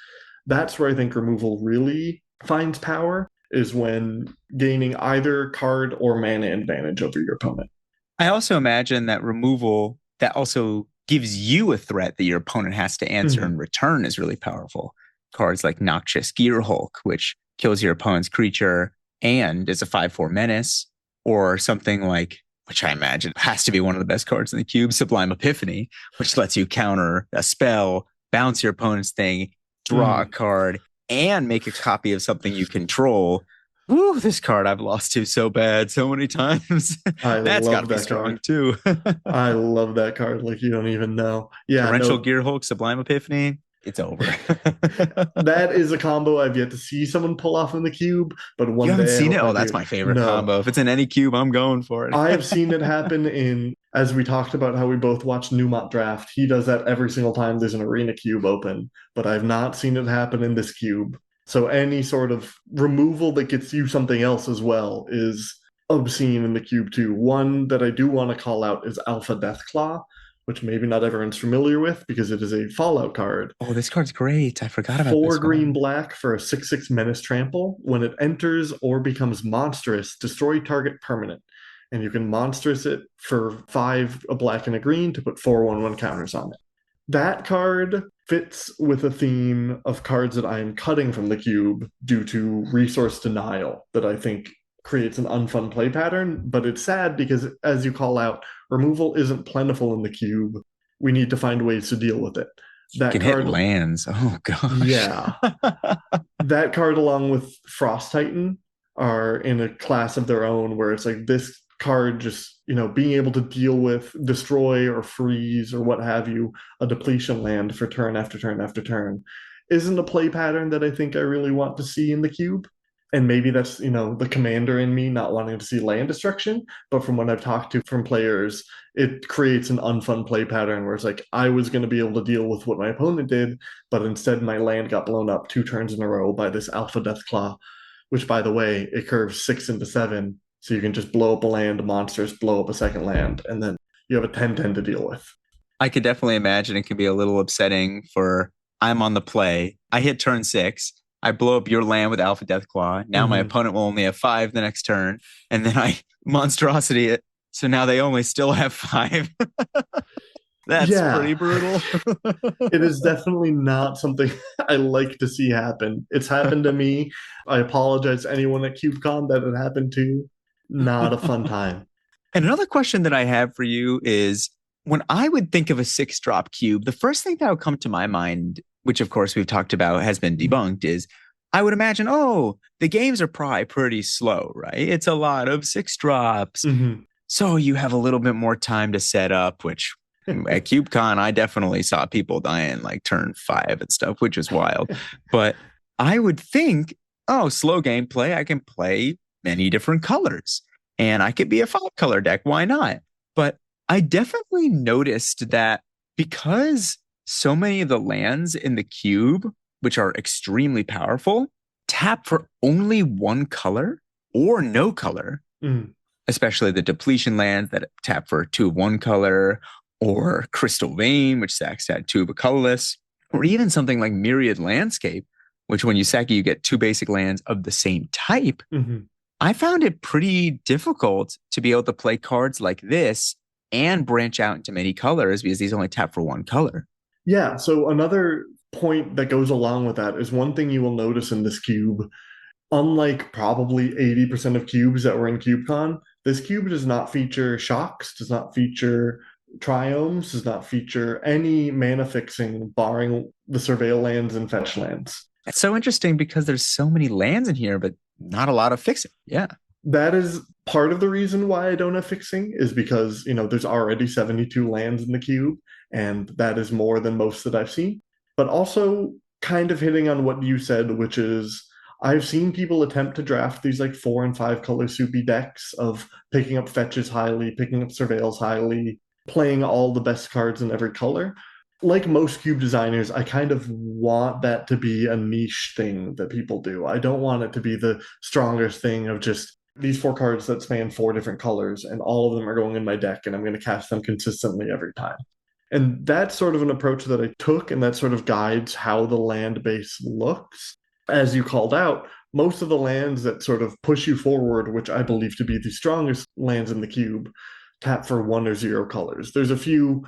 Speaker 2: That's where I think removal really finds power, is when gaining either card or mana advantage over your opponent.
Speaker 1: I also imagine that removal that also gives you a threat that your opponent has to answer in return is really powerful. Cards like Noxious Gearhulk, which kills your opponent's creature and is a 5/4 menace, or something like, which I imagine has to be one of the best cards in the cube, Sublime Epiphany, which lets you counter a spell, bounce your opponent's thing, draw a card, and make a copy of something you control. Woo, this card I've lost to so bad so many times. That's got to be strong too.
Speaker 2: I love that card like you don't even know. Yeah,
Speaker 1: Torrential Gearhulk, Sublime Epiphany, it's over.
Speaker 2: That is a combo I've yet to see someone pull off in the cube, but one
Speaker 1: you haven't
Speaker 2: day
Speaker 1: seen it? Oh, that's my favorite combo. If it's in any cube, I'm going for it.
Speaker 2: I have seen it happen in, as we talked about how we both watched Newmont Draft. He does that every single time there's an arena cube open, but I've not seen it happen in this cube. So any sort of removal that gets you something else as well is obscene in the cube too. One that I do want to call out is Alpha Deathclaw, which maybe not everyone's familiar with because it is a Fallout card.
Speaker 1: Oh, this card's great. I forgot about this
Speaker 2: 4 green black for a 6/6 Menace Trample. When it enters or becomes monstrous, destroy target permanent. And you can monstrous it for 5, a black and a green, to put 4/1/1 counters on it. That card fits with a theme of cards that I am cutting from the cube due to resource denial that I think creates an unfun play pattern. But it's sad because, as you call out, removal isn't plentiful in the cube. We need to find ways to deal with it.
Speaker 1: That can card hit lands. Oh gosh.
Speaker 2: Yeah. That card along with Frost Titan are in a class of their own where it's like this card just, being able to deal with destroy or freeze or what have you, a depletion land for turn after turn after turn, isn't a play pattern that I think I really want to see in the cube. And maybe that's, the commander in me not wanting to see land destruction. But from what I've talked to from players, it creates an unfun play pattern where it's like, I was going to be able to deal with what my opponent did, but instead my land got blown up 2 turns in a row by this Alpha Deathclaw, which, by the way, it curves 6 into 7. So you can just blow up a land, monsters, blow up a second land, and then you have a 10/10 to deal with.
Speaker 1: I could definitely imagine it can be a little upsetting for, I'm on the play, I hit turn 6, I blow up your land with Alpha Deathclaw. Now my opponent will only have 5 the next turn, and then I monstrosity it, so now they only still have 5. That's pretty brutal.
Speaker 2: It is definitely not something I like to see happen. It's happened to me. I apologize to anyone at CubeCon that it happened to. Not a fun time.
Speaker 1: And another question that I have for you is, when I would think of a 6-drop cube, the first thing that would come to my mind, which of course we've talked about has been debunked, is I would imagine, the games are probably pretty slow, right? It's a lot of 6 drops. So you have a little bit more time to set up, which at CubeCon, I definitely saw people dying like turn 5 and stuff, which is wild. But I would think, slow gameplay, I can play many different colors and I could be a 5-color deck. Why not? But I definitely noticed that because so many of the lands in the cube, which are extremely powerful, tap for only 1 color or no color, especially the depletion lands that tap for 2 of 1 color, or Crystal Vein, which sacks at 2 of a colorless, or even something like Myriad Landscape, which when you sack it, you get 2 basic lands of the same type. I found it pretty difficult to be able to play cards like this and branch out into many colors because these only tap for 1 color.
Speaker 2: Yeah, so another point that goes along with that is one thing you will notice in this cube, unlike probably 80% of cubes that were in CubeCon, this cube does not feature shocks, does not feature triomes, does not feature any mana fixing barring the surveil lands and fetch lands.
Speaker 1: It's so interesting because there's so many lands in here, but not a lot of fixing. Yeah.
Speaker 2: That is part of the reason why I don't have fixing, is because, there's already 72 lands in the cube, and that is more than most that I've seen. But also kind of hitting on what you said, which is I've seen people attempt to draft these like 4 and 5 color soupy decks of picking up fetches highly, picking up surveils highly, playing all the best cards in every color. Like most cube designers, I kind of want that to be a niche thing that people do. I don't want it to be the strongest thing of just these 4 cards that span 4 different colors, and all of them are going in my deck, and I'm going to cast them consistently every time. And that's sort of an approach that I took, and that sort of guides how the land base looks. As you called out, most of the lands that sort of push you forward, which I believe to be the strongest lands in the cube, tap for 1 or 0 colors. There's a few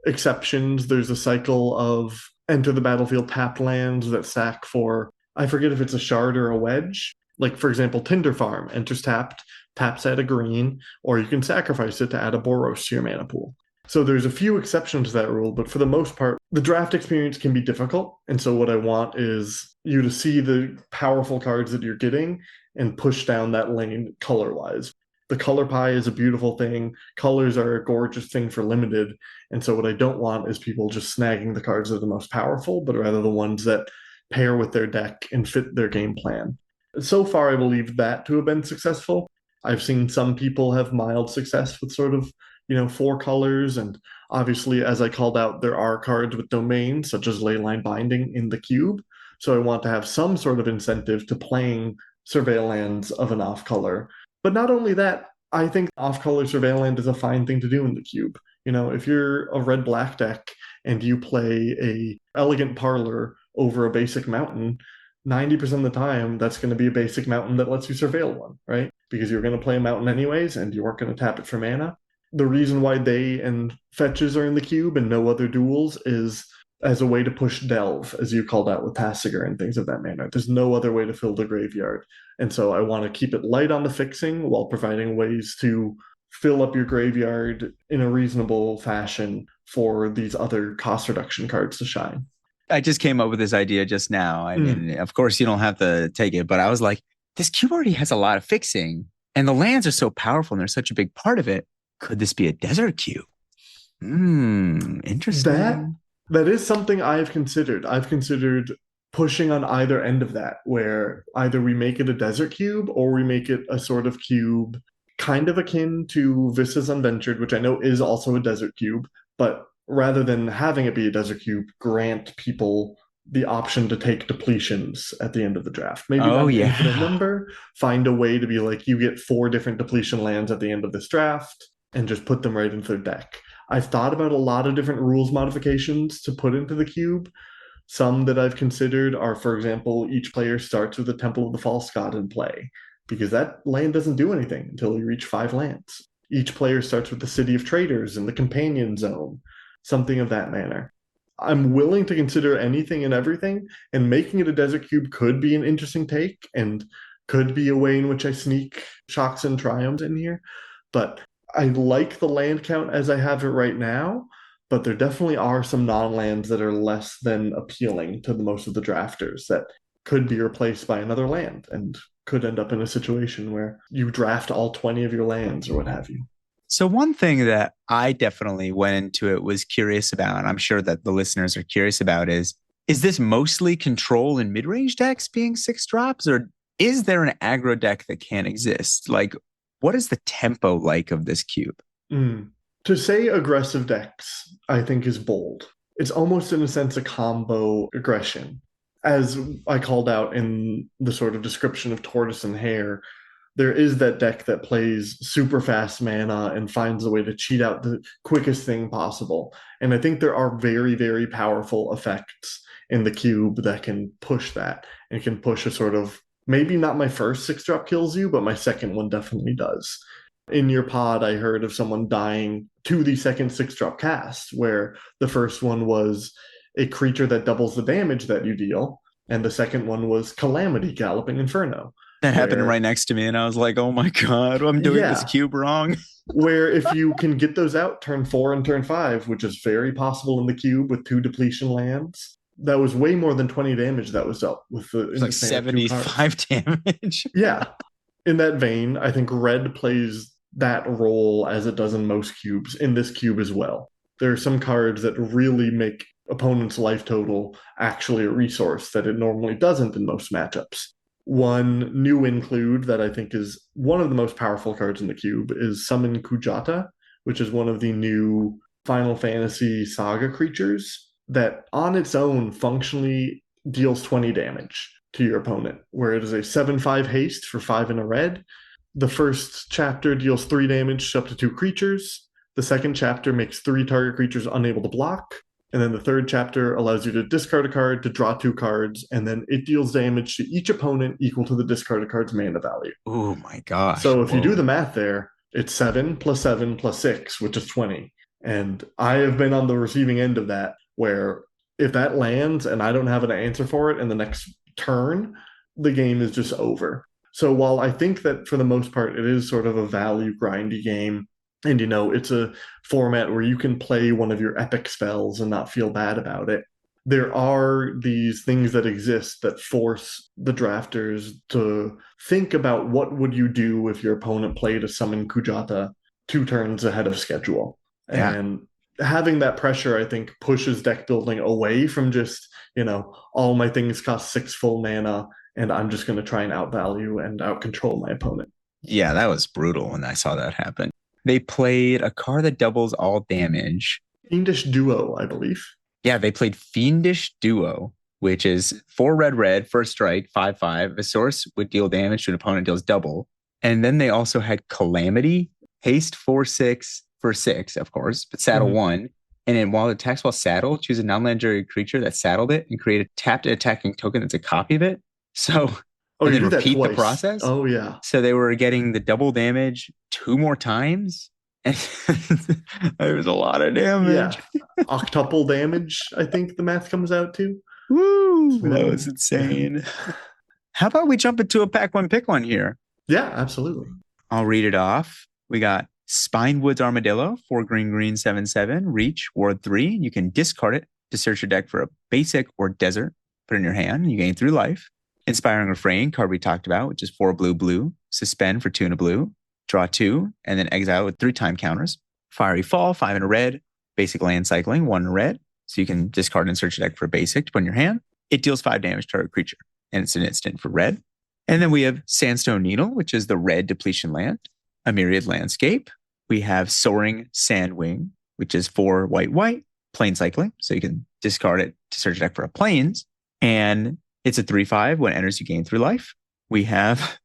Speaker 2: exceptions. There's a cycle of enter the battlefield tapped lands that stack for, I forget if it's a shard or a wedge. Like, for example, Tinder Farm enters tapped, taps at a green, or you can sacrifice it to add a Boros to your mana pool. So there's a few exceptions to that rule, but for the most part, the draft experience can be difficult. And so what I want is you to see the powerful cards that you're getting and push down that lane color-wise. The color pie is a beautiful thing. Colors are a gorgeous thing for limited. And so what I don't want is people just snagging the cards that are the most powerful, but rather the ones that pair with their deck and fit their game plan. So far, I believe that to have been successful. I've seen some people have mild success with sort of 4 colors. And obviously, as I called out, there are cards with domains, such as Leyline Binding in the cube. So I want to have some sort of incentive to playing surveil lands of an off color. But not only that, I think off color surveil land is a fine thing to do in the cube. If you're a red-black deck and you play a Elegant Parlor over a basic mountain, 90% of the time, that's going to be a basic mountain that lets you surveil one, right? Because you're going to play a mountain anyways, and you weren't going to tap it for mana. The reason why they and fetches are in the cube and no other duels is as a way to push delve, as you called out with Tasigur and things of that manner. There's no other way to fill the graveyard. And so I want to keep it light on the fixing while providing ways to fill up your graveyard in a reasonable fashion for these other cost reduction cards to shine.
Speaker 1: I just came up with this idea just now. I mean, of course, you don't have to take it, but I was like, this cube already has a lot of fixing, and the lands are so powerful, and they're such a big part of it. Could this be a desert cube? Interesting.
Speaker 2: That is something I've considered. I've considered pushing on either end of that, where either we make it a desert cube or we make it a sort of cube kind of akin to Vistas Unventured, which I know is also a desert cube, but rather than having it be a desert cube, grant people the option to take depletions at the end of the draft. Maybe not an infinite number. Find a way to be like, you get 4 different depletion lands at the end of this draft and just put them right into their deck. I've thought about a lot of different rules modifications to put into the cube. Some that I've considered are, for example, each player starts with the Temple of the False God in play, because that land doesn't do anything until you reach 5 lands. Each player starts with the City of Traders and the Companion Zone, something of that manner. I'm willing to consider anything and everything, and making it a desert cube could be an interesting take and could be a way in which I sneak shocks and triumphs in here. But I like the land count as I have it right now, but there definitely are some non-lands that are less than appealing to the most of the drafters that could be replaced by another land and could end up in a situation where you draft all 20 of your lands or what have you.
Speaker 1: So one thing that I definitely went into it was curious about, and I'm sure that the listeners are curious about, is this mostly control in mid-range decks being 6 drops, or is there an aggro deck that can't exist? Like, what is the tempo like of this cube?
Speaker 2: To say aggressive decks, I think is bold. It's almost in a sense a combo aggression. As I called out in the sort of description of Tortoise and Hare, there is that deck that plays super fast mana and finds a way to cheat out the quickest thing possible. And I think there are very, very powerful effects in the cube that can push that and can push a sort of, maybe not my first 6-drop kills you, but my second one definitely does. In your pod, I heard of someone dying to the second 6-drop cast, where the first one was a creature that doubles the damage that you deal, and the second one was Calamity, Galloping Inferno.
Speaker 1: That happened
Speaker 2: where,
Speaker 1: right next to me, and I was like, "Oh my god, I'm doing this
Speaker 2: yeah,
Speaker 1: cube wrong."
Speaker 2: where if you can get those out turn 4 and turn 5, which is very possible in the cube with 2 depletion lands, that was way more than 20 damage that was dealt with
Speaker 1: It's
Speaker 2: in
Speaker 1: like
Speaker 2: the span of 2 cards.
Speaker 1: 75 damage.
Speaker 2: Yeah. In that vein, I think red plays that role as it does in most cubes, in this cube as well. There are some cards that really make opponent's life total actually a resource that it normally doesn't in most matchups. One new include that I think is one of the most powerful cards in the cube is Summon Kujata, which is one of the new Final Fantasy Saga creatures that on its own functionally deals 20 damage to your opponent, where it is a 7/5 haste for 5 and a red. The first chapter deals 3 damage to up to 2 creatures. The second chapter makes 3 target creatures unable to block. And then the third chapter allows you to discard a card to draw 2 cards, and then it deals damage to each opponent equal to the discarded card's mana value.
Speaker 1: Oh my gosh.
Speaker 2: So if you do
Speaker 1: Whoa.
Speaker 2: the math there, it's 7 plus 7 plus 6, which is 20. And I have been on the receiving end of that, where if that lands and I don't have an answer for it in the next turn, the game is just over. So while I think that for the most part it is sort of a value grindy game, and it's a format where you can play one of your epic spells and not feel bad about it, there are these things that exist that force the drafters to think about what would you do if your opponent played a Summon Kujata 2 turns ahead of schedule.
Speaker 1: Yeah.
Speaker 2: And having that pressure, I think, pushes deck building away from just, all my things cost 6 full mana and I'm just going to try and outvalue and outcontrol my opponent.
Speaker 1: Yeah, that was brutal when I saw that happen. They played a card that doubles all damage.
Speaker 2: Fiendish Duo, I believe.
Speaker 1: Yeah, they played Fiendish Duo, which is 4 red red, first strike, 5/5. A source would deal damage to an opponent, deals double. And then they also had Calamity, haste 4/6 for 6, of course, but saddle
Speaker 2: Mhm.
Speaker 1: 1. And then while it attacks while saddled, choose a non-legendary creature that saddled it and create a tapped attacking token that's a copy of it. So,
Speaker 2: Oh,
Speaker 1: and
Speaker 2: you
Speaker 1: then
Speaker 2: do that
Speaker 1: repeat the
Speaker 2: twice.
Speaker 1: process.
Speaker 2: Oh, yeah.
Speaker 1: So they were getting the double damage 2 more times. And there was a lot of damage.
Speaker 2: Yeah. Octuple damage, I think the math comes out to.
Speaker 1: Woo, that was
Speaker 2: So, yeah.
Speaker 1: insane. How about we jump into a pack one, pick one here?
Speaker 2: Yeah, absolutely.
Speaker 1: I'll read it off. We got Spinewoods Armadillo, 4 green green 7/7, reach, ward 3. You can discard it to search your deck for a basic or desert. Put it in your hand, you gain 3 life. Inspiring Refrain, card we talked about, which is 4 blue blue. Suspend for 2 and a blue. Draw 2, and then exile with 3 time counters. Fiery Fall, 5 and a red. Basic land cycling, 1 in a red. So you can discard and search your deck for a basic to put in your hand. It deals 5 damage to target creature, and it's an instant for red. And then we have Sandstone Needle, which is the red depletion land. A Myriad Landscape. We have Soaring Sandwing, which is 4 white white. Plane cycling, so you can discard it to search your deck for a planes. And it's a 3/5. When it enters, you gain 3 life. We have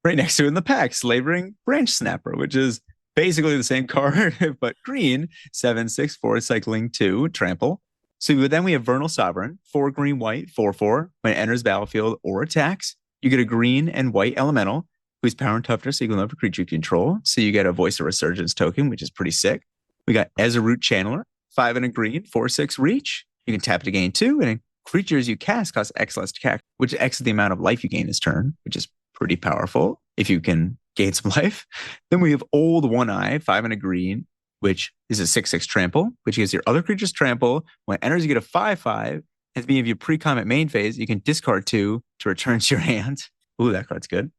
Speaker 1: right next to it in the pack, Slavering Branch Snapper, which is basically the same card, but green, 7/6, 4 cycling 2, trample. So then we have Vernal Sovereign, 4 green white, 4/4. When it enters battlefield or attacks, you get a green and white elemental whose power and toughness equal enough for creature you control. So you get a Voice of Resurgence token, which is pretty sick. We got Ezerut Channeler, 5 and a green, 4/6 reach. You can tap to gain 2, and creatures you cast cost X less to cast, which X is the amount of life you gain this turn, which is pretty powerful if you can gain some life. Then we have Old One Eye, 5 and a green, which is a 6/6 trample, which gives your other creatures trample. When it enters, you get a 5/5. At the beginning of your pre-combat main phase, you can discard 2 to return to your hand. Ooh, that card's good.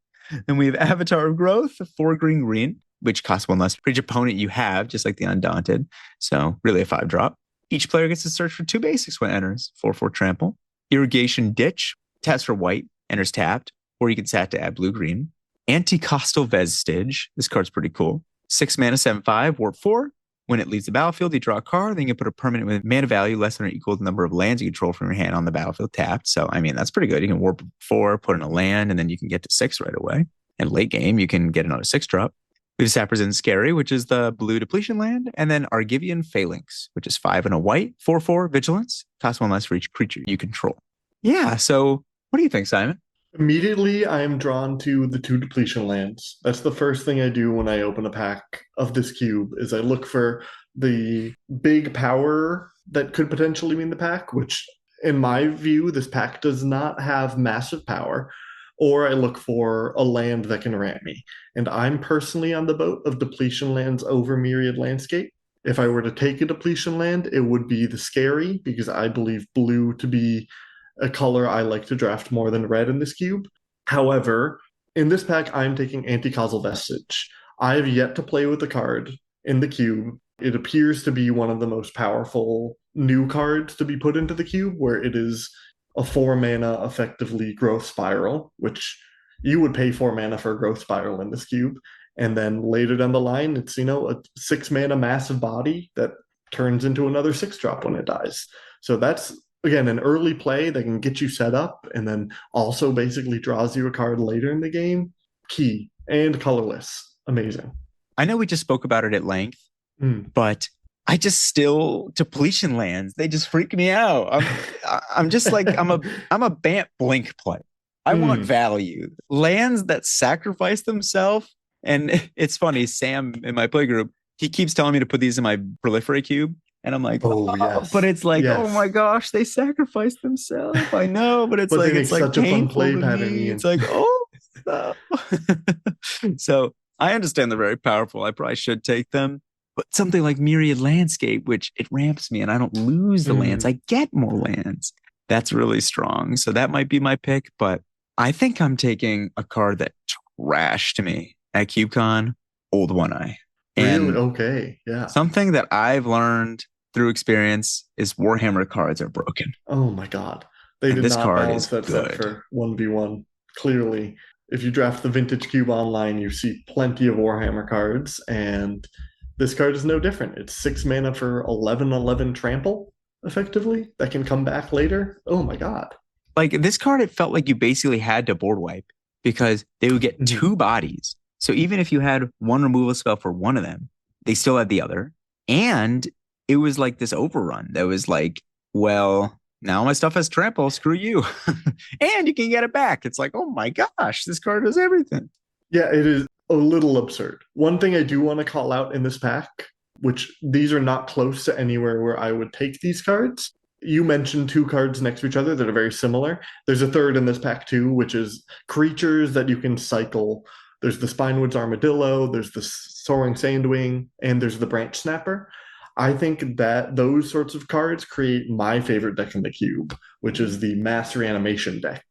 Speaker 1: Then we have Avatar of Growth, 4 green green, which costs 1 less for each opponent you have, just like the Undaunted. So really a 5-drop. Each player gets to search for 2 basics when it enters. 4/4 trample. Irrigation Ditch, taps for white, enters tapped, or you can sat to add blue green. Anti-Costal Vestige. This card's pretty cool. 6 mana, 7/5, warp 4. When it leaves the battlefield, you draw a card, then you can put a permanent with mana value less than or equal to the number of lands you control from your hand on the battlefield tapped. So, I mean, that's pretty good. You can warp 4, put in a land, and then you can get to 6 right away. And late game, you can get another 6-drop. We have Saprosin Scary, which is the blue depletion land, and then Argivian Phalanx, which is 5 and a white, 4/4 vigilance, costs 1 less for each creature you control. Yeah, so what do you think, Simon?
Speaker 2: Immediately, I am drawn to the 2 depletion lands. That's the first thing I do when I open a pack of this cube, is I look for the big power that could potentially be in the pack, which in my view, this pack does not have massive power, or I look for a land that can ramp me. And I'm personally on the boat of depletion lands over Myriad Landscape. If I were to take a depletion land, it would be the Scary, because I believe blue to be a color I like to draft more than red in this cube. However, in this pack, I'm taking Anti-Causal Vestige. I have yet to play with the card in the cube. It appears to be one of the most powerful new cards to be put into the cube, where it is a 4 mana, effectively Growth Spiral, which you would pay 4 mana for a Growth Spiral in this cube. And then later down the line, it's, a 6 mana massive body that turns into another 6-drop when it dies. So that's, again, an early play that can get you set up and then also basically draws you a card later in the game. Key and colorless. Amazing.
Speaker 1: I know we just spoke about it at length, but I just still depletion lands. They just freak me out. I'm just like I'm a Bant Blink player. I want value. Lands that sacrifice themselves. And it's funny, Sam in my play group, he keeps telling me to put these in my Proliferate cube. And I'm like,
Speaker 2: yes.
Speaker 1: But it's like,
Speaker 2: yes.
Speaker 1: Oh my gosh, they sacrificed themselves. I know, but it's
Speaker 2: but
Speaker 1: like, it's like
Speaker 2: such a fun play
Speaker 1: pattern. It's like, oh, no. So I understand they're very powerful. I probably should take them. But something like Myriad Landscape, which it ramps me and I don't lose the lands. I get more lands. That's really strong. So that might be my pick. But I think I'm taking a card that trashed me at CubeCon, Old One Eye. And
Speaker 2: really? Okay. Yeah.
Speaker 1: Something that I've learned through experience is Warhammer cards are broken.
Speaker 2: Oh my God. They
Speaker 1: and
Speaker 2: did
Speaker 1: this
Speaker 2: not
Speaker 1: card
Speaker 2: balance
Speaker 1: is
Speaker 2: that
Speaker 1: good.
Speaker 2: set for 1v1. Clearly, if you draft the Vintage Cube online, you see plenty of Warhammer cards, and this card is no different. It's 6 mana for 11/11 trample, effectively, that can come back later. Oh my God.
Speaker 1: Like this card, it felt like you basically had to board wipe because they would get 2 bodies. So even if you had one removal spell for one of them, they still had the other. And it was like this overrun that was like, well, now my stuff has trample, screw you. And you can get it back. It's like, oh my gosh, this card does everything.
Speaker 2: Yeah, it is a little absurd. One thing I do want to call out in this pack, which these are not close to anywhere where I would take these cards. You mentioned 2 cards next to each other that are very similar. There's a third in this pack too, which is creatures that you can cycle. There's the Spinewoods Armadillo, there's the Soaring Sandwing, and there's the Branch Snapper. I think that those sorts of cards create my favorite deck in the cube, which is the Mass Reanimation deck.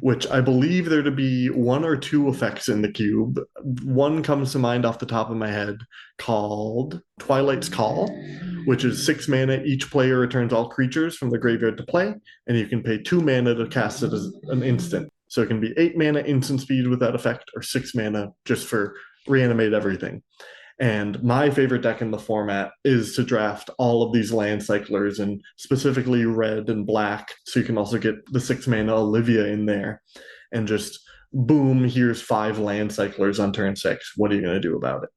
Speaker 2: Which I believe there to be 1 or 2 effects in the cube. One comes to mind off the top of my head called Twilight's Call, which is 6 mana. Each player returns all creatures from the graveyard to play, and you can pay 2 mana to cast it as an instant. So it can be 8 mana instant speed with that effect, or 6 mana just for reanimate everything. And my favorite deck in the format is to draft all of these land cyclers, and specifically red and black, so you can also get the 6 mana Olivia in there. And just boom, here's 5 land cyclers on turn 6. What are you going to do about it?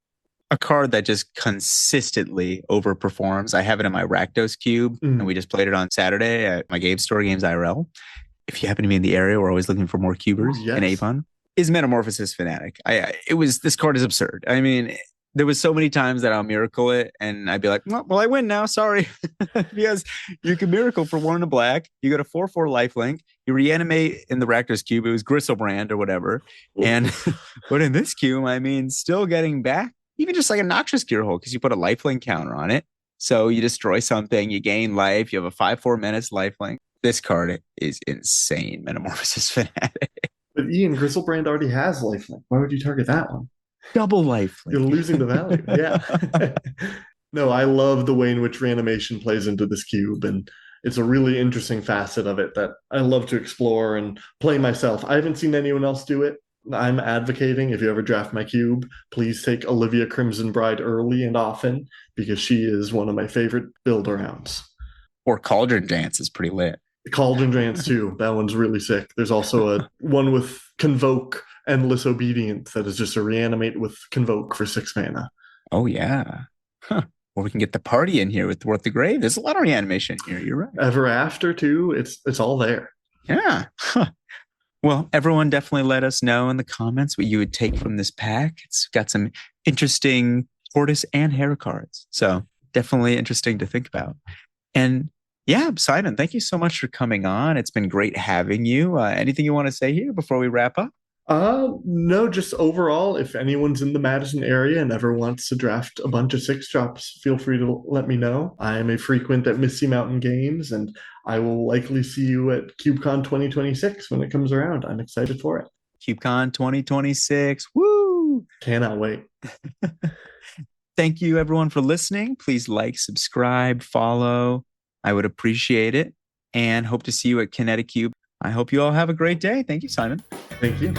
Speaker 1: A card that just consistently overperforms. I have it in my Rakdos cube, and we just played it on Saturday at my game store, Games IRL. If you happen to be in the area, we're always looking for more cubers in Avon. Is Metamorphosis Fanatic. This card is absurd. I mean, there was so many times that I'll miracle it and I'd be like, well, I win now. Sorry. Because you can miracle for 1 in a black. You got a 4/4 lifelink. You reanimate in the Rakdos cube. It was Gristlebrand or whatever. And but in this cube, I mean, still getting back, even just like a Noxious Gearhole, because you put a lifelink counter on it. So you destroy something, you gain life, you have a 5/4 menace lifelink. This card is insane, Metamorphosis Fanatic.
Speaker 2: But Ian, Gristlebrand already has lifelink. Why would you target that one?
Speaker 1: Double life.
Speaker 2: You're losing the value. Yeah. No, I love the way in which reanimation plays into this cube, and it's a really interesting facet of it that I love to explore and play myself. I haven't seen anyone else do it. I'm advocating, if you ever draft my cube, please take Olivia Crimson Bride early and often, because she is one of my favorite build-arounds.
Speaker 1: Or Cauldron Dance is pretty lit.
Speaker 2: Cauldron Dance too. That one's really sick. There's also a one with Convoke, Endless Obedience, that is just a reanimate with Convoke for 6 mana.
Speaker 1: Oh, yeah. Huh. Or we can get the party in here with Worth the Grave. There's a lot of reanimation here. You're right.
Speaker 2: Ever After, too. It's all there.
Speaker 1: Yeah. Huh. Well, everyone definitely let us know in the comments what you would take from this pack. It's got some interesting Tortoise and Hare cards. So definitely interesting to think about. And Yeah, Simon, thank you so much for coming on. It's been great having you. Anything you want to say here before we wrap up?
Speaker 2: No, just overall, if anyone's in the Madison area and ever wants to draft a bunch of six drops, feel free to let me know. I am a frequent at Misty Mountain Games, and I will likely see you at CubeCon 2026 when it comes around. I'm excited for it.
Speaker 1: CubeCon 2026. Woo!
Speaker 2: Cannot wait.
Speaker 1: Thank you, everyone, for listening. Please like, subscribe, follow. I would appreciate it. And hope to see you at ConnectiCube. I hope you all have a great day. Thank you, Simon.
Speaker 2: Thank you.